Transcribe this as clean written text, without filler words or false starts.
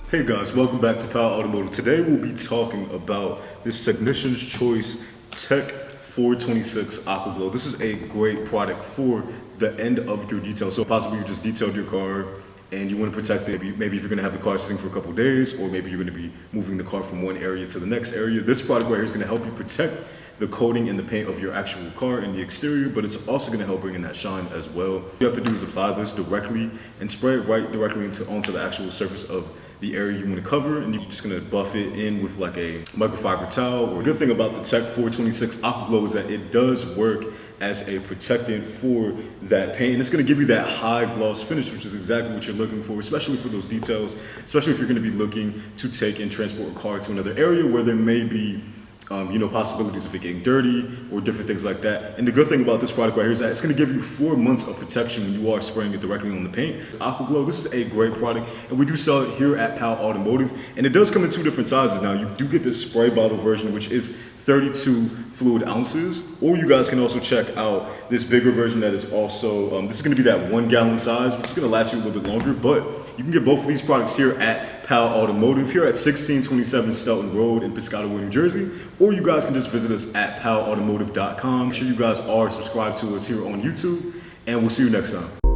Hey guys, welcome back to Power Automotive. Today we'll be talking about this Technician's Choice Tech 426 Aqua Glow. This is a great product for the end of your detail. So possibly you just detailed your car and you want to protect it. Maybe if you're going to have the car sitting for a couple of days, or maybe you're going to be moving the car from one area to the next area. This product right here is going to help you protect the coating and the paint of your actual car in the exterior, but it's also going to help bring in that shine as well. What you have to do is apply this directly and spray it right directly onto the actual surface of the area you want to cover, and you're just going to buff it in with like a microfiber towel. The good thing about the Tech 426 Aqua Glow is that it does work as a protectant for that paint, and it's going to give you that high gloss finish, which is exactly what you're looking for, especially for those details, especially if you're going to be looking to take and transport a car to another area where there may be possibilities of it getting dirty or different things like that. And the good thing about this product right here is that it's going to give you 4 months of protection when you are spraying it directly on the paint. Aqua Glow, this is a great product, and we do sell it here at Power Automotive, and it does come in 2 different sizes. Now, you do get this spray bottle version, which is 32 fluid ounces, or you guys can also check out this bigger version that is also, this is going to be that 1 gallon size, which is going to last you a little bit longer, but you can get both of these products here at Power Automotive, here at 1627 Stelton Road in Piscataway, New Jersey, or you guys can just visit us at powerautomotive.com. Make sure you guys are subscribed to us here on YouTube, and we'll see you next time.